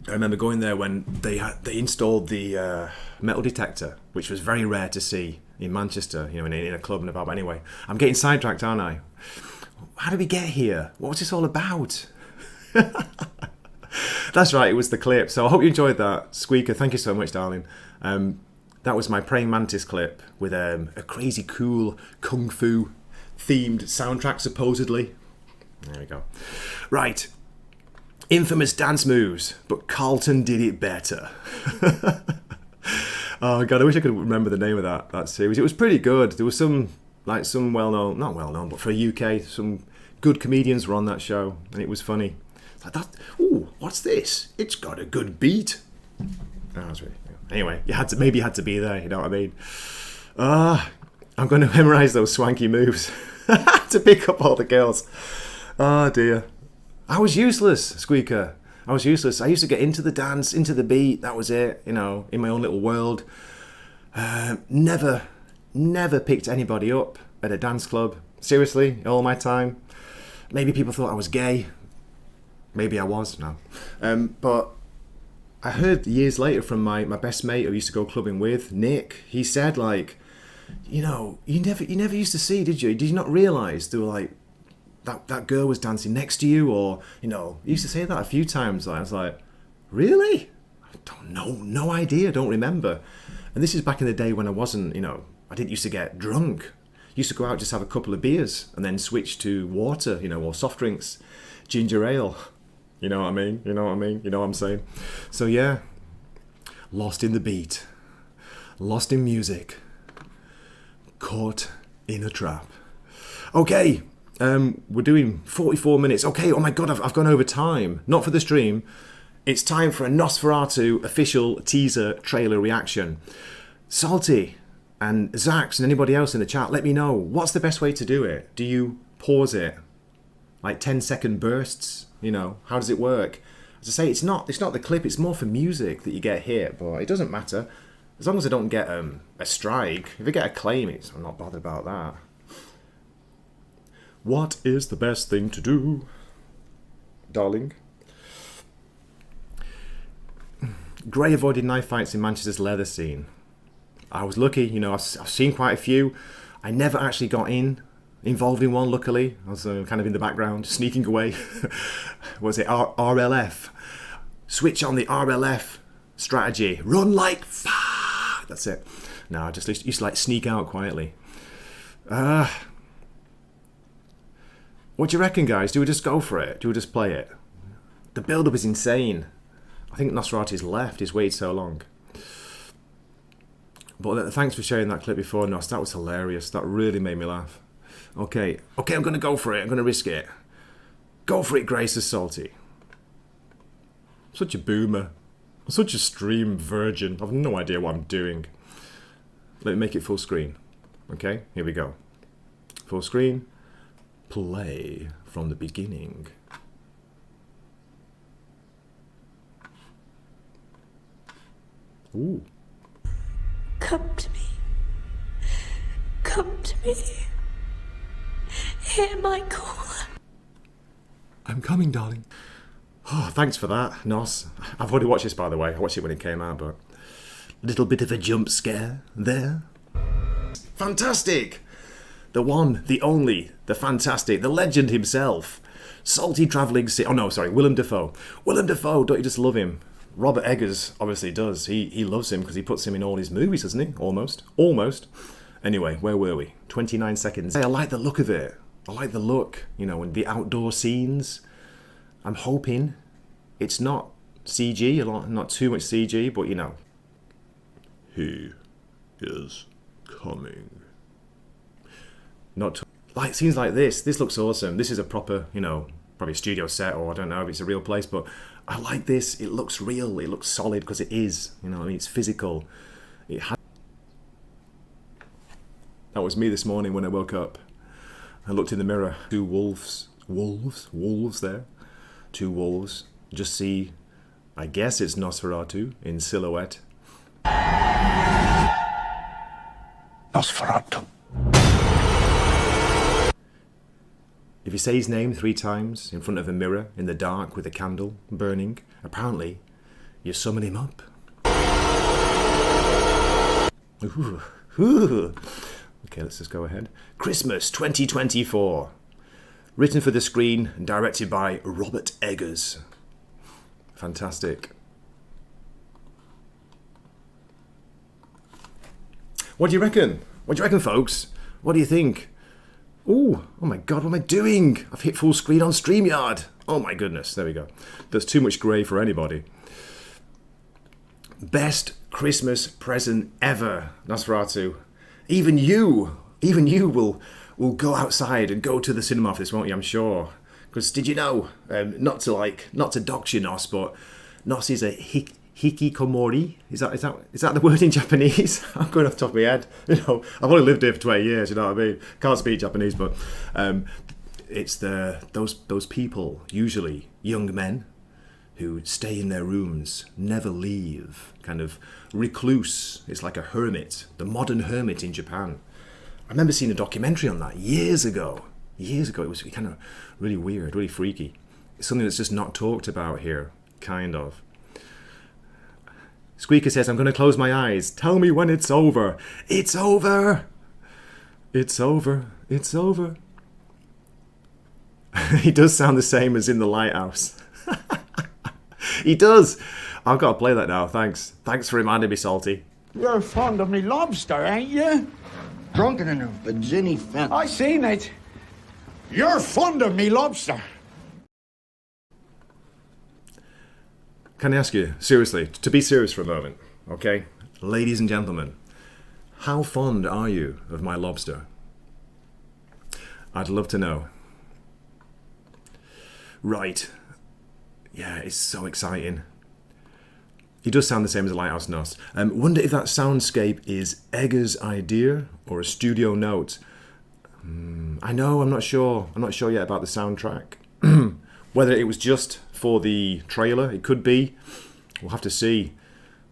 I remember going there when they installed the metal detector, which was very rare to see in Manchester, you know, in a club and about. But anyway, I'm getting sidetracked, aren't I? How did we get here? What was this all about? That's right, it was the clip. So I hope you enjoyed that. Squeaker, thank you so much, darling. That was my Praying Mantis clip with a crazy cool kung fu themed soundtrack, supposedly. There we go. Right. Infamous dance moves, but Carlton did it better. Oh God, I wish I could remember the name of that series. It was pretty good. There was some well-known, not well-known, but for UK, some good comedians were on that show, and it was funny. Like that. Ooh, what's this? It's got a good beat. Oh, that was really. Anyway, you had to be there. You know what I mean? I'm going to memorize those swanky moves to pick up all the girls. Oh dear. I was useless, Squeaker. I was useless. I used to get into the dance, into the beat. That was it, you know, in my own little world. Never picked anybody up at a dance club. Seriously, all my time. Maybe people thought I was gay. Maybe I was, no. But I heard years later from my best mate who used to go clubbing with, Nick. He said, like, you know, you never used to see, did you? Did you not realise there were like that girl was dancing next to you, or you know, he used to say that a few times. I was like, really? I don't know, no idea, don't remember. And this is back in the day when I wasn't, you know, I didn't used to get drunk. Used to go out, just have a couple of beers and then switch to water, you know, or soft drinks, ginger ale. You know what I mean? You know what I mean? You know what I'm saying? So yeah, lost in the beat, lost in music, caught in a trap. Okay, we're doing 44 minutes. Okay, oh my God, I've gone over time. Not for the stream. It's time for a Nosferatu official teaser trailer reaction. Salty and Zax and anybody else in the chat, let me know, what's the best way to do it? Do you pause it? Like 10-second bursts? You know, how does it work? As I say, it's not the clip, it's more for music that you get hit, but it doesn't matter. As long as I don't get a strike. If I get a claim, I'm not bothered about that. What is the best thing to do, darling? Gray avoided knife fights in Manchester's leather scene. I was lucky, you know, I've seen quite a few. I never actually got involved in one, luckily. I was kind of in the background, sneaking away. Was it RLF? Switch on the RLF strategy. Run like fuck. That's it. No, I just used to like sneak out quietly. What do you reckon, guys? Do we just go for it? Do we just play it? The build-up is insane. I think Nosferatu's left. He's waited so long. But thanks for sharing that clip before, Nos. That was hilarious. That really made me laugh. Okay, I'm going to go for it. I'm going to risk it. Go for it, Grace is salty. Such a boomer. I'm such a stream virgin. I've no idea what I'm doing. Let me make it full screen. Okay, here we go. Full screen. Play from the beginning. Ooh. Come to me. Come to me. Hear my call. I'm coming, darling. Oh, thanks for that, Nos. I've already watched this, by the way. I watched it when it came out, but a little bit of a jump scare there. Fantastic! The one, the only, the fantastic, the legend himself. Salty travelling... Oh, no, sorry, Willem Dafoe. Willem Dafoe, don't you just love him? Robert Eggers obviously does. He loves him because he puts him in all his movies, doesn't he? Almost. Anyway, where were we? 29 seconds. Hey, I like the look of it. I like the look, you know, and the outdoor scenes. I'm hoping it's not CG, not too much CG, but you know. He is coming. Like scenes like this looks awesome. This is a proper, you know, probably studio set, or I don't know if it's a real place, but I like this. It looks real. It looks solid because it is. You know, I mean, it's physical. That was me this morning when I woke up. I looked in the mirror. Two wolves there. Two wolves. Just see, I guess it's Nosferatu in silhouette. Nosferatu. If you say his name 3 times in front of a mirror in the dark with a candle burning, apparently you summon him up. Ooh. Okay, let's just go ahead. Christmas 2024. Written for the screen and directed by Robert Eggers. Fantastic. What do you reckon? What do you reckon, folks? What do you think? Ooh, oh my god, what am I doing? I've hit full screen on StreamYard. Oh my goodness, there we go. That's too much grey for anybody. Best Christmas present ever, Nosferatu. Even you will go outside and go to the cinema for this, won't you? I'm sure. Because did you know, not to dox you, Nos, but Nos is a hikikomori. Is that the word in Japanese? I'm going off the top of my head. You know, I've only lived here for 20 years. You know what I mean? Can't speak Japanese, but it's those people, usually young men, who stay in their rooms, never leave, kind of recluse. It's like a hermit, the modern hermit in Japan. I remember seeing a documentary on that years ago. It was kind of really weird, really freaky. It's something that's just not talked about here, kind of. Squeaker says, I'm going to close my eyes. Tell me when it's over. It's over. It's over. It's over. He does sound the same as in The Lighthouse. He does. I've got to play that now. Thanks. Thanks for reminding me, Salty. You're fond of me lobster, ain't you? Drunken in a Virginia fence. I seen it. You're fond of me lobster. Can I ask you, seriously, to be serious for a moment, okay? Ladies and gentlemen, how fond are you of my lobster? I'd love to know. Right. Yeah, it's so exciting. He does sound the same as a Lighthouse Nos. Wonder if that soundscape is Eggers' idea or a studio note. I know, I'm not sure. I'm not sure yet about the soundtrack. Whether it was just for the trailer, it could be. We'll have to see.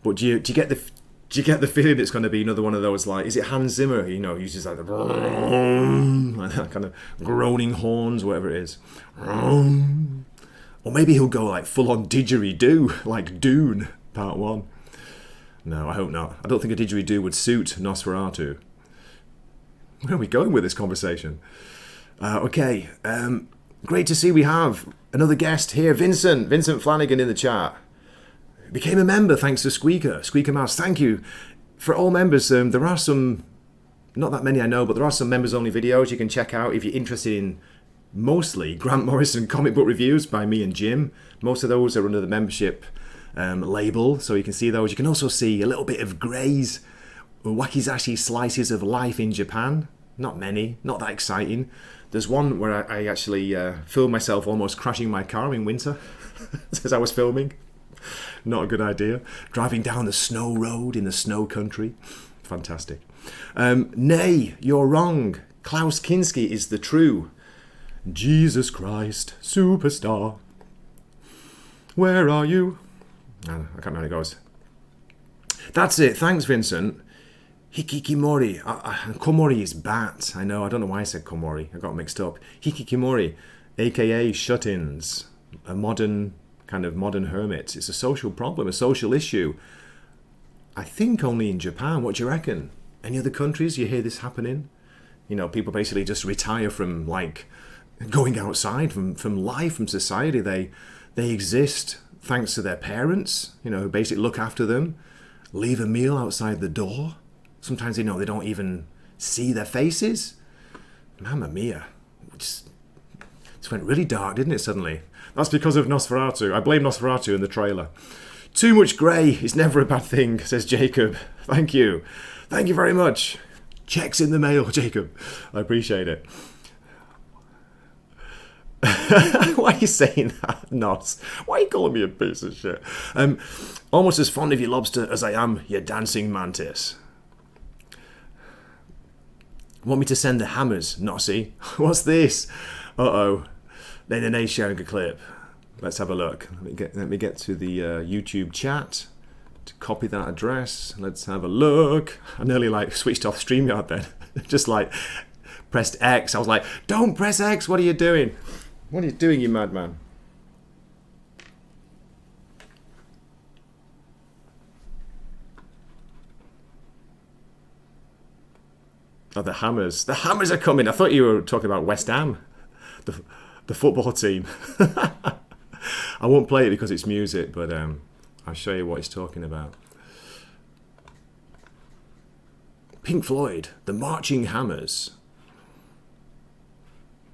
But do you get Do you get the feeling it's going to be another one of those, like, is it Hans Zimmer? You know, uses like the like that kind of groaning horns, whatever it is. Or maybe he'll go like full on didgeridoo, like Dune Part 1. No, I hope not. I don't think a didgeridoo would suit Nosferatu. Where are we going with this conversation? Okay, great to see we have another guest here, Vincent Flanagan in the chat. Became a member thanks to Squeaker Mouse. Thank you. For all members, there are some, not that many I know, but there are some members only videos you can check out if you're interested in mostly Grant Morrison comic book reviews by me and Jim. Most of those are under the membership label, so you can see those. You can also see a little bit of Gray's Wakizashi Slices of Life in Japan. Not many, not that exciting. There's one where I actually filmed myself almost crashing my car in winter as I was filming. Not a good idea. Driving down the snow road in the snow country. Fantastic. Nay, you're wrong. Klaus Kinski is the true Jesus Christ superstar. Where are you? I can't remember how it goes. That's it. Thanks, Vincent. Hikikimori. Komori is bat. I know. I don't know why I said Komori. I got mixed up. Hikikimori, aka shut-ins. A modern hermit. It's a social problem, a social issue. I think only in Japan. What do you reckon? Any other countries you hear this happening? You know, people basically just retire from, like, going outside, from life, from society. They exist thanks to their parents, you know, who basically look after them, leave a meal outside the door. Sometimes, you know, they don't even see their faces. Mamma mia. It went really dark, didn't it, suddenly? That's because of Nosferatu. I blame Nosferatu in the trailer. Too much grey is never a bad thing, says Jacob. Thank you. Thank you very much. Checks in the mail, Jacob. I appreciate it. Why are you saying that, Nos? Why are you calling me a piece of shit? Almost as fond of your lobster as I am your dancing mantis. Want me to send the hammers, Nossie? What's this? Uh-oh. Nay, sharing a clip. Let's have a look. Let me get to the YouTube chat to copy that address. Let's have a look. I nearly like switched off StreamYard then. Just like pressed X. I was like, don't press X. What are you doing? What are you doing, you madman? Oh, the hammers. The hammers are coming. I thought you were talking about West Ham. The football team. I won't play it because it's music, but I'll show you what he's talking about. Pink Floyd, the Marching Hammers.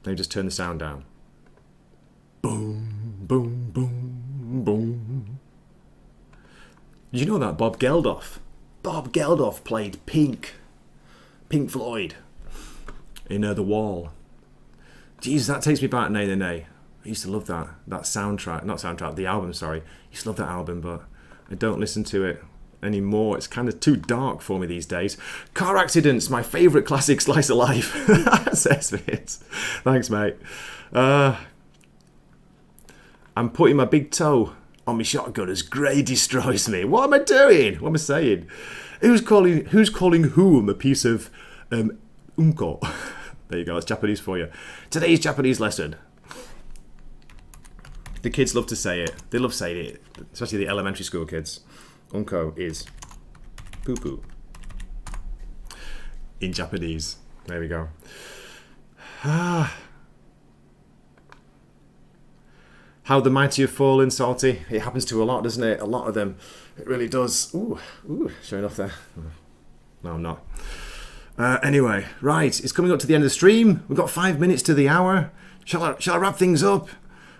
Let me just turn the sound down. Boom, boom, boom, boom. Did you know that Bob Geldof played Pink Floyd in The Wall? Jeez, that takes me back, Nay. I used to love that soundtrack, not soundtrack, the album, sorry. I used to love that album, but I don't listen to it anymore. It's kind of too dark for me these days. Car accidents, my favourite classic slice of life, says Vince. Thanks, mate. I'm putting my big toe on my shotgun as Grey destroys me. What am I doing? What am I saying? Who's calling whom a piece of unko? There you go, that's Japanese for you. Today's Japanese lesson. The kids love to say it. They love saying it, especially the elementary school kids. Unko is poo-poo in Japanese. There we go. How the mighty have fallen, Salty. It happens to a lot, doesn't it? A lot of them. It really does. Ooh, showing off there. No, I'm not. Anyway, right, it's coming up to the end of the stream. We've got 5 minutes to the hour. Shall I wrap things up?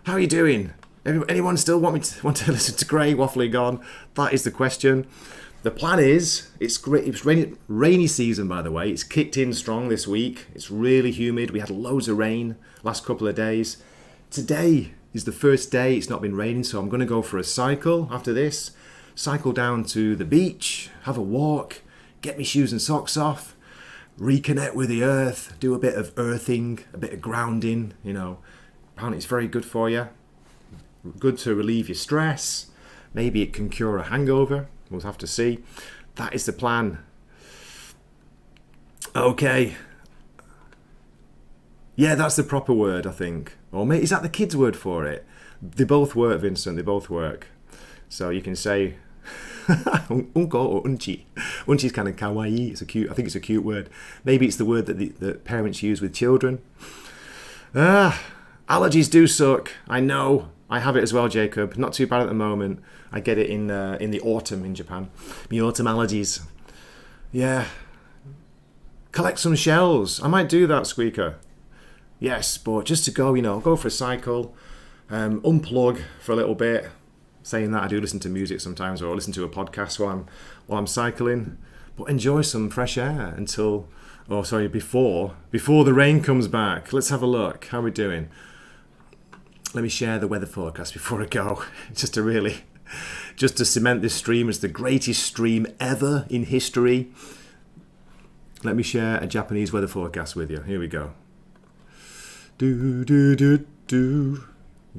How are you doing? Anyone still want to listen to Grey waffling on? That is the question. The plan is, it's great. It's rainy season, by the way. It's kicked in strong this week. It's really humid. We had loads of rain last couple of days. Today is the first day it's not been raining, so I'm going to go for a cycle after this. Cycle down to the beach, have a walk, get my shoes and socks off, reconnect with the earth, do a bit of earthing, a bit of grounding, you know. Apparently it's very good for you. Good to relieve your stress. Maybe it can cure a hangover. We'll have to see. That is the plan. Okay. Yeah, that's the proper word, I think. Or maybe, is that the kids' word for it? They both work, Vincent. They both work. So you can say unko or unchi. Unchi is kind of kawaii. It's a cute. I think it's a cute word. Maybe it's the word that the parents use with children. Allergies do suck. I know. I have it as well, Jacob. Not too bad at the moment. I get it in the autumn in Japan. The autumn allergies. Yeah. Collect some shells. I might do that, Squeaker. Yes, but just to go, go for a cycle, unplug for a little bit. Saying that, I do listen to music sometimes, or listen to a podcast while I'm cycling. But enjoy some fresh air before the rain comes back. Let's have a look. How are we doing? Let me share the weather forecast before I go, just to cement this stream as the greatest stream ever in history. Let me share a Japanese weather forecast with you. Here we go.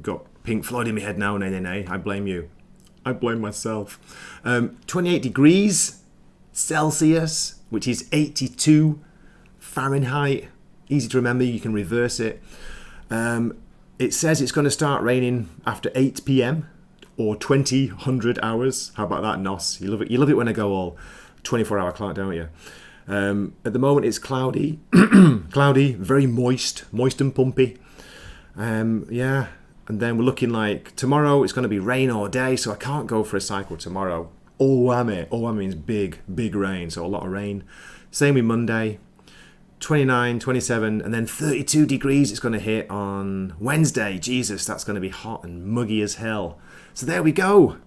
Got Pink Floyd in my head now. Nay. I blame you. I blame myself. 28 degrees Celsius, which is 82 Fahrenheit. Easy to remember. You can reverse it. It says it's going to start raining after 8 p.m. or 2000 hours. How about that, Nos? You love it. You love it when I go all 24-hour clock, don't you? At the moment, it's cloudy, very moist and pumpy. Yeah, and then we're looking like tomorrow it's going to be rain all day, so I can't go for a cycle tomorrow. Owame means big rain, so a lot of rain. Same with Monday, 29, 27, and then 32 degrees it's going to hit on Wednesday. Jesus, that's going to be hot and muggy as hell. So there we go.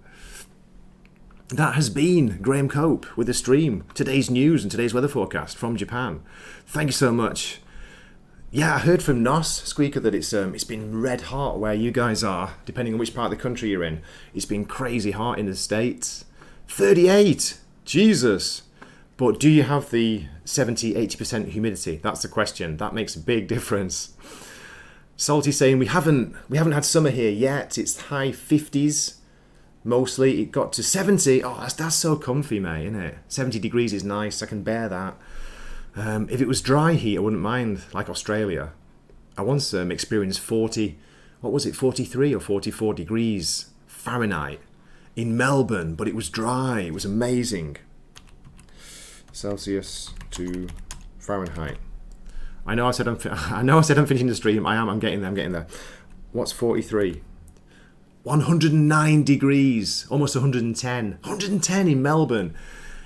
That has been Graham Cope with the stream. Today's news and today's weather forecast from Japan. Thank you so much. Yeah, I heard from Nos, Squeaker, that it's been red hot where you guys are, depending on which part of the country you're in. It's been crazy hot in the States. 38! Jesus! But do you have the 70-80% humidity? That's the question. That makes a big difference. Salty saying we haven't had summer here yet. It's high 50s. Mostly. It got to 70. Oh, that's so comfy, mate, isn't it? 70 degrees is nice. I can bear that. If it was dry heat, I wouldn't mind, like Australia. I once experienced 43 or 44 degrees Fahrenheit in Melbourne, but it was dry. It was amazing. Celsius to Fahrenheit. I know I said I'm finishing the stream. I'm getting there. What's 43? 109 degrees, almost 110. 110 in Melbourne.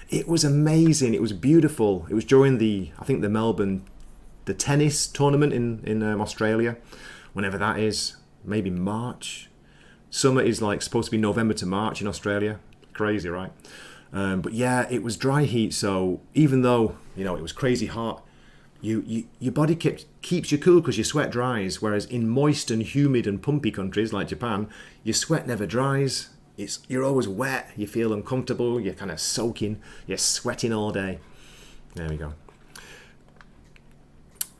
It was amazing. It was beautiful. It was during the tennis tournament in Australia, whenever that is, maybe March. Summer is like supposed to be November to March in Australia. Crazy, right? But yeah, it was dry heat. So even though it was crazy hot, your body keeps you cool because your sweat dries. Whereas in moist and humid and pumpy countries like Japan, your sweat never dries. You're always wet. You feel uncomfortable. You're kind of soaking. You're sweating all day. There we go.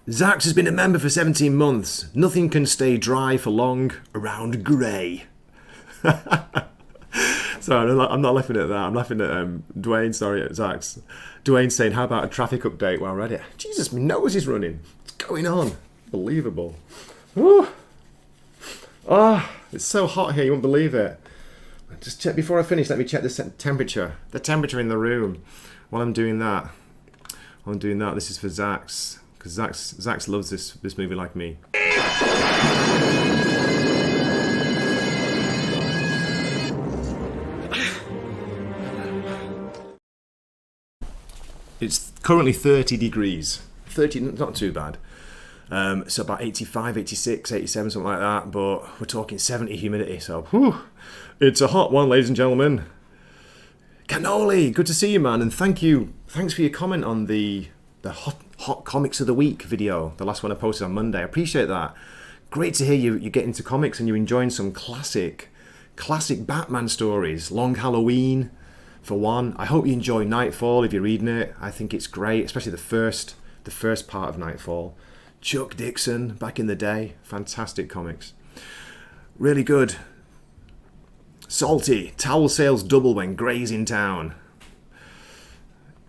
Zax has been a member for 17 months. Nothing can stay dry for long around Grey. Sorry, I'm not laughing at that. I'm laughing at Dwayne. Sorry, at Zax. Dwayne saying, "How about a traffic update while we're at it?" Jesus, my nose is running. What's going on? Unbelievable. Woo. Oh, it's so hot here. You won't believe it. Just check before I finish. Let me check the temperature. The temperature in the room. While I'm doing that, this is for Zax, because Zax loves this movie like me. It's currently 30 degrees. 30, not too bad. So about 85, 86, 87, something like that. But we're talking 70 humidity. So, whew, it's a hot one, ladies and gentlemen. Cannoli, good to see you, man. And thanks for your comment on the hot comics of the week video, the last one I posted on Monday. I appreciate that. Great to hear you get into comics and you're enjoying some classic Batman stories. Long Halloween, for one. I hope you enjoy Nightfall if you're reading it. I think it's great, especially the first part of Nightfall. Chuck Dixon, back in the day. Fantastic comics. Really good. Salty, towel sales double when Grey's in town.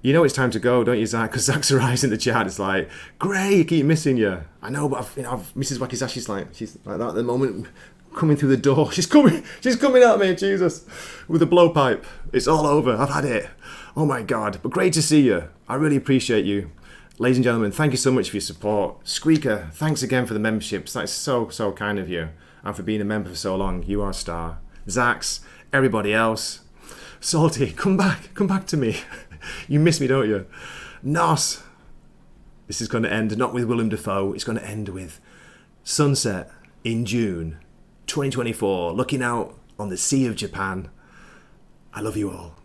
You know it's time to go, don't you, Zach? Because Zach's eyes in the chat. It's like, Gray, I keep missing you. I know, but Mrs. Wakizashi's she's like that at the moment, coming through the door. She's coming at me, Jesus, with a blowpipe. It's all over. I've had it. Oh my God. But great to see you. I really appreciate you. Ladies and gentlemen, thank you so much for your support. Squeaker, thanks again for the memberships. That's so kind of you. And for being a member for so long. You are a star. Zax, everybody else. Salty, come back to me. You miss me, don't you? Nos. This is going to end not with Willem Dafoe. It's going to end with sunset in June 2024. Looking out on the Sea of Japan. I love you all.